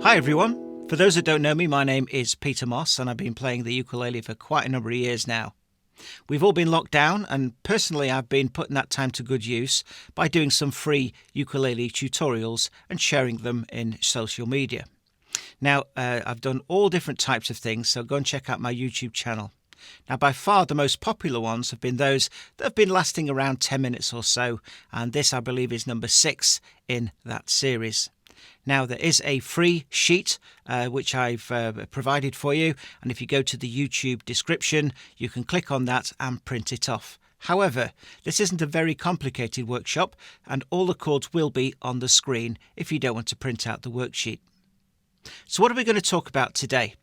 Hi everyone, for those that don't know me, my name is Peter Moss and I've been playing the ukulele for quite a number of years now. We've all been locked down and personally I've been putting that time to good use by doing some free ukulele tutorials and sharing them in social media. Now I've done all different types of things, so go and check out my YouTube channel. Now by far the most popular ones have been those that have been lasting around 10 minutes or so, and this I believe is number 6 in that series. Now there is a free sheet which I've provided for you, and if you go to the YouTube description you can click on that and print it off. However, this isn't a very complicated workshop and all the chords will be on the screen if you don't want to print out the worksheet. So what are we going to talk about today?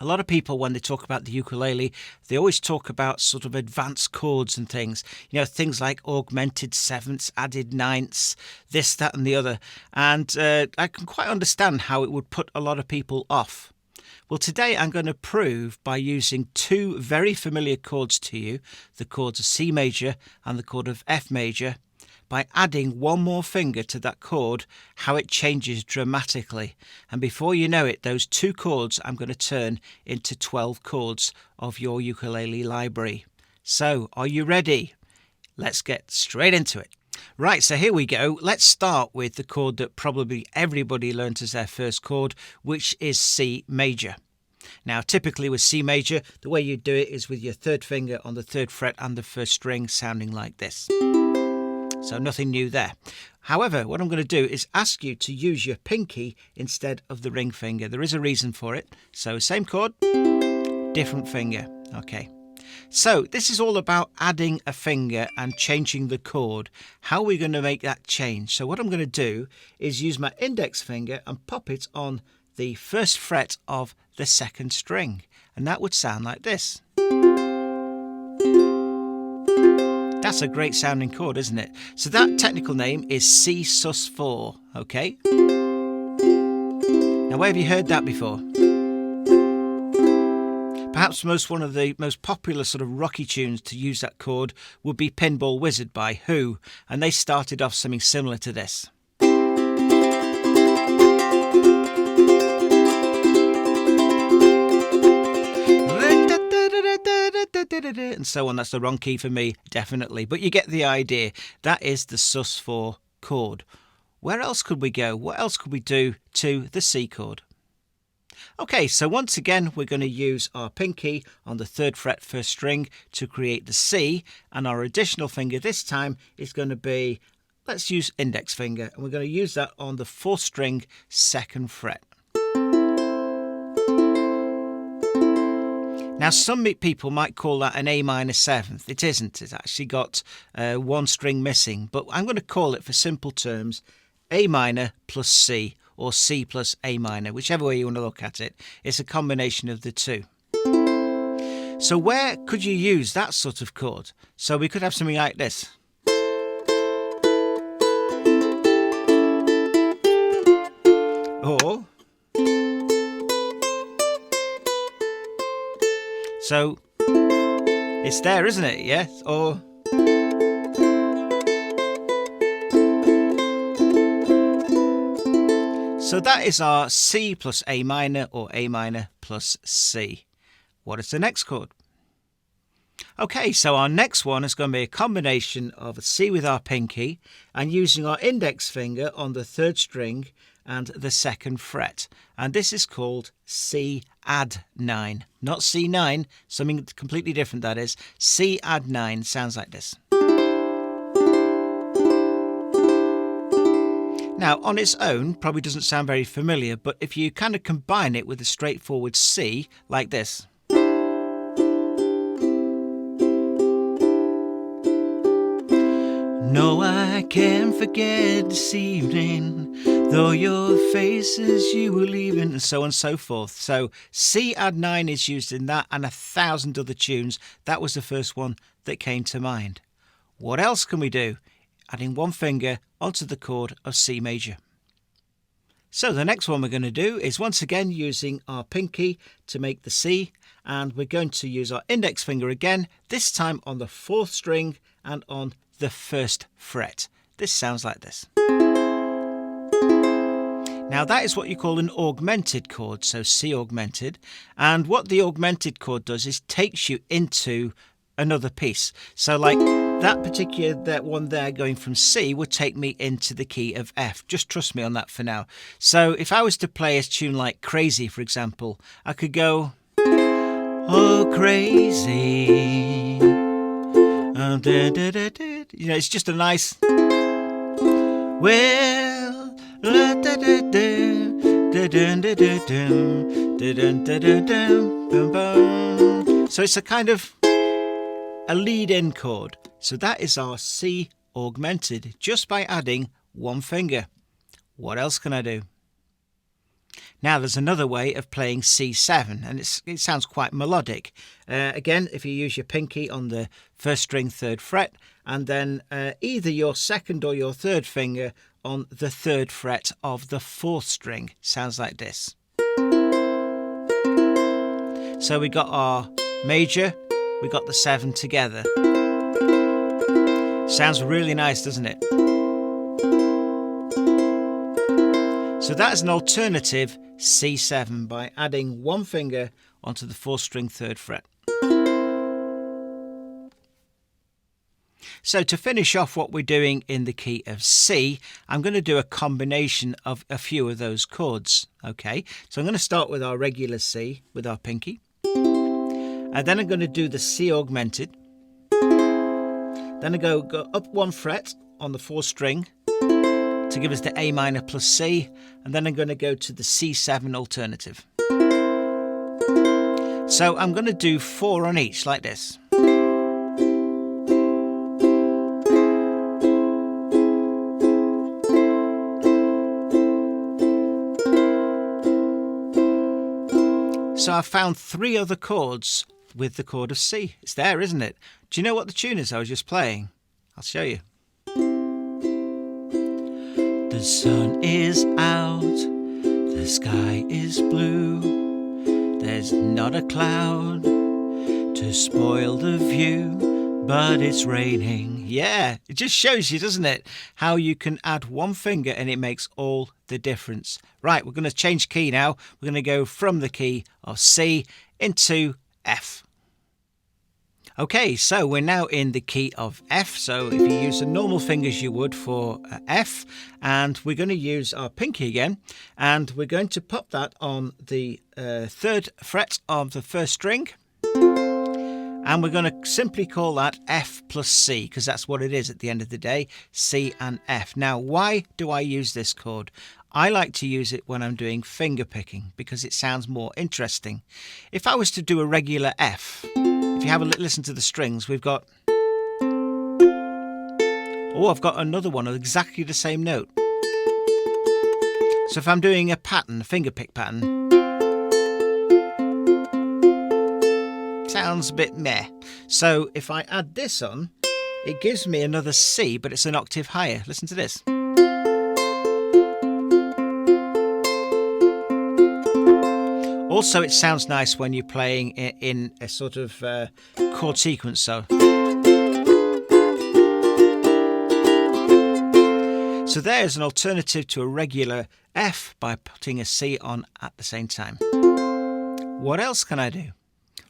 A lot of people, when they talk about the ukulele, they always talk about sort of advanced chords and things. You know, things like augmented sevenths, added ninths, this, that and the other. And I can quite understand how it would put a lot of people off. Well, today I'm going to prove by using two very familiar chords to you, the chords of C major and the chord of F major, by adding one more finger to that chord, how it changes dramatically. And before you know it, those two chords I'm going to turn into 12 chords of your ukulele library. So, are you ready? Let's get straight into it. Right, so here we go. Let's start with the chord that probably everybody learnt as their first chord, which is C major. Now, typically with C major, the way you do it is with your third finger on the third fret and the first string sounding like this. So nothing new there. However, what I'm going to do is ask you to use your pinky instead of the ring finger. There is a reason for it. So same chord, different finger. Okay. So this is all about adding a finger and changing the chord. How are we going to make that change? So what I'm going to do is use my index finger and pop it on the first fret of the second string. And that would sound like this. That's a great sounding chord, isn't it? So that technical name is C sus4, okay? Now where have you heard that before? Perhaps one of the most popular sort of rocky tunes to use that chord would be Pinball Wizard by Who, and they started off something similar to this. And so on. That's the wrong key for me, definitely, but you get the idea. That is the sus4 chord. Where else could we go? What else could we do to the C chord? Okay, so once again we're going to use our pinky on the third fret first string to create the C, and our additional finger this time is going to be, let's use index finger, and we're going to use that on the fourth string second fret. Now, some people might call that an A minor seventh. It isn't. It's actually got one string missing. But I'm going to call it, for simple terms, A minor plus C, or C plus A minor, whichever way you want to look at it. It's a combination of the two. So where could you use that sort of chord? So we could have something like this. Or... So it's there, isn't it? Yes. Or so that is our C plus A minor, or A minor plus C. What is the next chord? Okay, so our next one is going to be a combination of a C with our pinky and using our index finger on the third string and the second fret, and this is called C add 9, not C9, something completely different. That is C add 9, sounds like this. Now on its own probably doesn't sound very familiar, but if you kind of combine it with a straightforward C like this. No, I can't forget this evening, though your faces you were leaving, and so on and so forth. So C add 9 is used in that and 1,000 other tunes. That was the first one that came to mind. What else can we do? Adding one finger onto the chord of C major. So the next one we're going to do is once again using our pinky to make the C, and we're going to use our index finger again, this time on the fourth string and on the first fret. This sounds like this. Now that is what you call an augmented chord, so C augmented. And what the augmented chord does is takes you into another piece. So like that particular one there going from C would take me into the key of F. Just trust me on that for now. So if I was to play a tune like Crazy, for example, I could go, oh crazy, oh, da, da, da, da. You know, it's just a nice, well, la, da, da, da, da, da, da, da, da, da, da, da, da. So it's a kind of a lead-in chord. So that is our C augmented just by adding one finger. What else can I do? Now there's another way of playing C7, and it sounds quite melodic. Again, if you use your pinky on the first string, third fret, and then either your second or your third finger on the third fret of the fourth string. Sounds like this. So we got our major, we got the 7 together. Sounds really nice, doesn't it? So that is an alternative C7 by adding one finger onto the fourth string, third fret. So to finish off what we're doing in the key of C, I'm going to do a combination of a few of those chords. Okay, so I'm going to start with our regular C with our pinky. And then I'm going to do the C augmented. Then I go up one fret on the fourth string to give us the A minor plus C, and then I'm going to go to the C7 alternative. So I'm going to do 4 on each like this. So I've found 3 other chords with the chord of C. It's there, isn't it? Do you know what the tune is I was just playing? I'll show you. The sun is out, the sky is blue, there's not a cloud to spoil the view, but it's raining. Yeah, it just shows you, doesn't it, how you can add one finger and it makes all the difference. Right, we're going to change key now. We're going to go from the key of C into F. Okay, so we're now in the key of F. So if you use the normal fingers you would for F, and we're going to use our pinky again, and we're going to pop that on the third fret of the first string, and we're going to simply call that F plus C, because that's what it is at the end of the day, C and F. Now, why do I use this chord? I like to use it when I'm doing finger picking because it sounds more interesting. If I was to do a regular F, if you have a listen to the strings, we've got... Oh, I've got another one of exactly the same note. So if I'm doing a pattern, a finger pick pattern, sounds a bit meh. So if I add this on, it gives me another C, but it's an octave higher. Listen to this. Also, it sounds nice when you're playing in a sort of chord sequence. So there's an alternative to a regular F by putting a C on at the same time. What else can I do?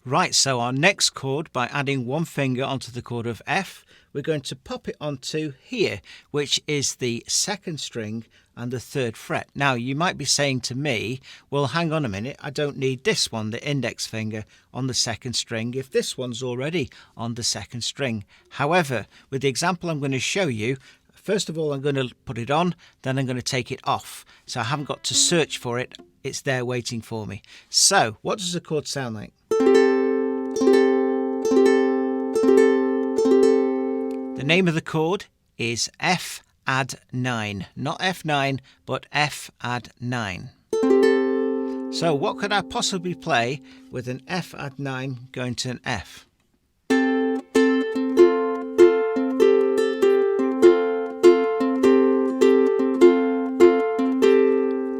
Right, so our next chord, by adding one finger onto the chord of F, we're going to pop it onto here, which is the second string and the third fret. Now, you might be saying to me, well, hang on a minute, I don't need this one, the index finger, on the second string, if this one's already on the second string. However, with the example I'm going to show you, first of all, I'm going to put it on, then I'm going to take it off. So I haven't got to search for it, it's there waiting for me. So, what does the chord sound like? The name of the chord is F add 9. Not F9, but F add 9. So what could I possibly play with an F add 9 going to an F?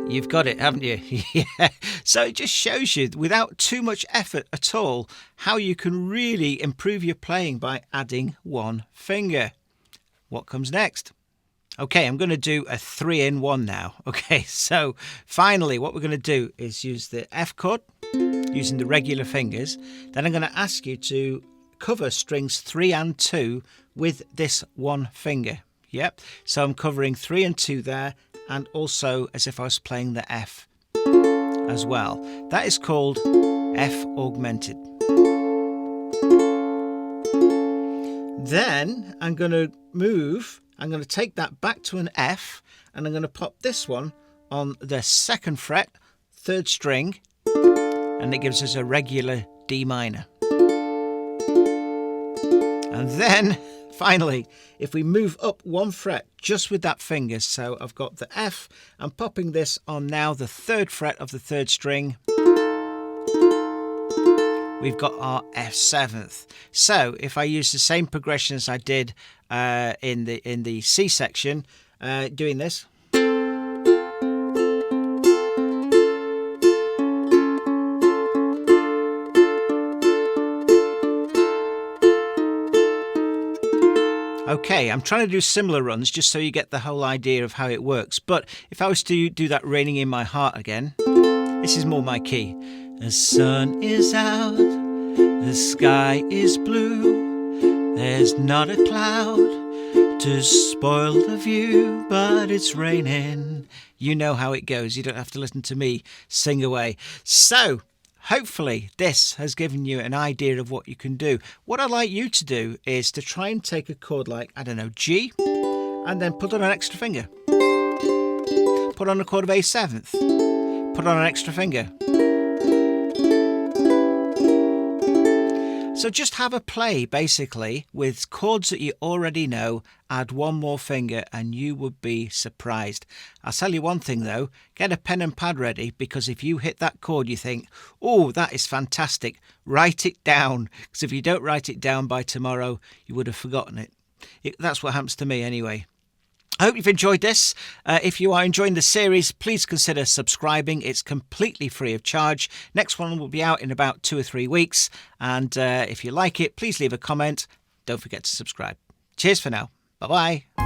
You've got it, haven't you? Yeah. So it just shows you, without too much effort at all, how you can really improve your playing by adding one finger. What comes next? Okay, I'm going to do a 3-in-1 now. Okay, so finally what we're going to do is use the F chord using the regular fingers. Then I'm going to ask you to cover strings 3 and 2 with this one finger. Yep, so I'm covering 3 and 2 there, and also as if I was playing the F as well. That is called F augmented. Then I'm going to take that back to an F, and I'm going to pop this one on the 2nd fret, 3rd string, and it gives us a regular D minor. And then finally, if we move up 1 fret just with that finger, so I've got the F, I'm popping this on now the 3rd fret of the 3rd string. We've got our F7th. So if I use the same progression as I did in the C section, doing this. Okay, I'm trying to do similar runs just so you get the whole idea of how it works. But if I was to do that Raining in My Heart again, this is more my key. The sun is out, the sky is blue, there's not a cloud to spoil the view, but it's raining. You know how it goes. You don't have to listen to me sing away. So hopefully this has given you an idea of what you can do. What I'd like you to do is to try and take a chord like, I don't know, G, and then put on an extra finger. Put on a chord of A7th. Put on an extra finger. So just have a play, basically, with chords that you already know, add one more finger, and you would be surprised. I'll tell you one thing, though. Get a pen and pad ready, because if you hit that chord, you think, oh, that is fantastic. Write it down, because if you don't write it down by tomorrow, you would have forgotten it. That's what happens to me anyway. I hope you've enjoyed this. If you are enjoying the series, please consider subscribing. It's completely free of charge. Next one will be out in about 2 or 3 weeks. And if you like it, please leave a comment. Don't forget to subscribe. Cheers for now. Bye-bye.